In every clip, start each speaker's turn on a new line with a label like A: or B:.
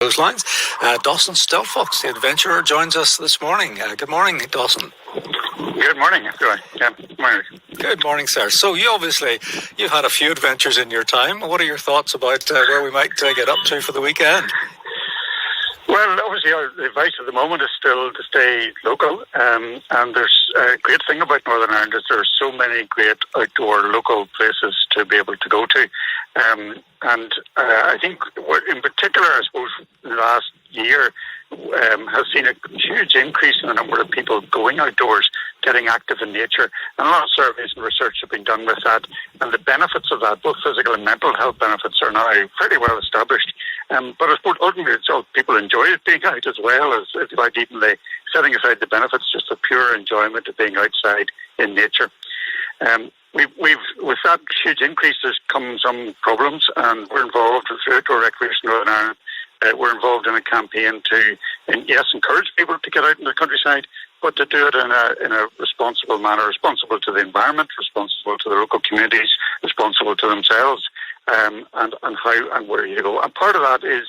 A: Those lines. Dawson Stelfox, the adventurer, joins us this morning. Good morning, Dawson.
B: Good morning, everyone. Good morning.
A: Good morning, sir. So you've had a few adventures in your time. What are your thoughts about where we might get up to for the weekend?
B: Well, obviously, the advice at the moment is still to stay local. And there's a great thing about Northern Ireland is there are so many great outdoor local places to be able to go to. And I think, in particular, I suppose, the last year has seen a huge increase in the number of people going outdoors, getting active in nature. And a lot of surveys and research have been done with that. And the benefits of that, both physical and mental health benefits, are now fairly well established. But I suppose ultimately people enjoy it being out as well as like even setting aside the benefits, just the pure enjoyment of being outside in nature. We've with that huge increase has come some problems, and we're involved with Outdoor Recreation Northern Ireland. We're involved in a campaign to encourage people to get out in the countryside, but to do it in a responsible manner, responsible to the environment, responsible to the local communities, responsible to themselves, and how and where you go. And part of that is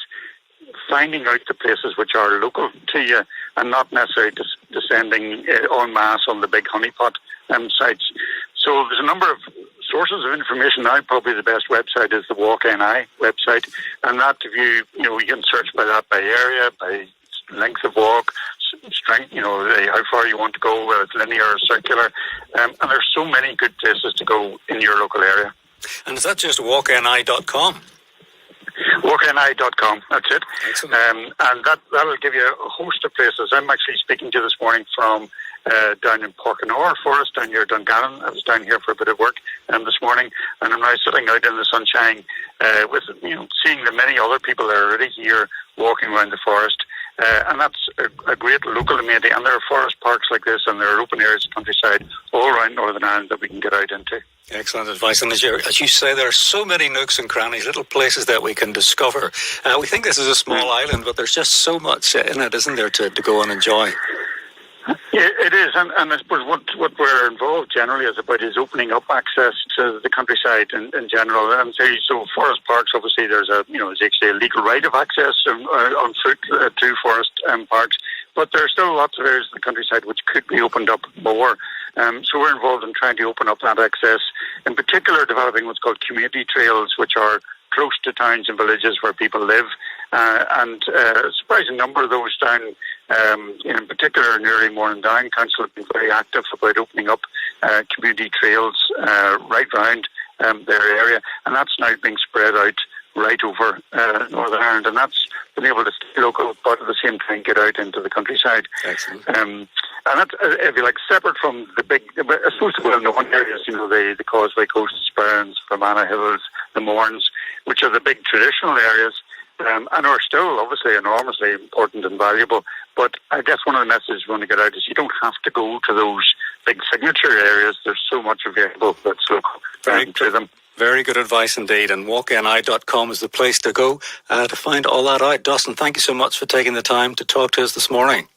B: finding out the places which are local to you and not necessarily descending en masse on the big honeypot sites. So there's a number of sources of information now. Probably the best website is the Walk NI website, and that you can search by that, by area, by length of walk, strength, how far you want to go, whether it's linear or circular, and there's so many good places to go in your local area.
A: And is that just walkni.com?
B: Walkni.com, that's it.
A: Excellent.
B: And that'll give you a host of places. I'm actually speaking to you this morning from down in Porkinore Forest, down here, Dungannon. I was down here for a bit of work this morning, and I'm now sitting out in the sunshine with seeing the many other people that are already here walking around the forest. And that's a great local amenity. And there are forest parks like this, and there are open areas of countryside all around Northern Ireland that we can get out into.
A: Excellent advice. And as you say, there are so many nooks and crannies, little places that we can discover. We think this is a small island, but there's just so much in it, isn't there, to go and enjoy?
B: Yeah, it is, and I suppose what we're involved generally is opening up access to the countryside in general. And so forest parks, obviously, there's actually a legal right of access on foot to forest parks, but there are still lots of areas in the countryside which could be opened up more. So we're involved in trying to open up that access, in particular developing what's called community trails, which are close to towns and villages where people live, and a surprising number of those down, in particular in early morning Down Council have been very active about opening up community trails right round their area, and that's now being spread out right over Northern Ireland, and that's been able to stay local but at the same time get out into the countryside.
A: Excellent.
B: And that's, if you like, separate from the big, I suppose the well-known areas, the Causeway Coast, Sperrins, Fermanagh Hills, the Mournes, which are the big traditional areas, and are still obviously enormously important and valuable. But I guess one of the messages we want to get out is you don't have to go to those big signature areas. There's so much available that's local to them.
A: Very good advice indeed, and walkni.com is the place to go to find all that out. Dawson, thank you so much for taking the time to talk to us this morning.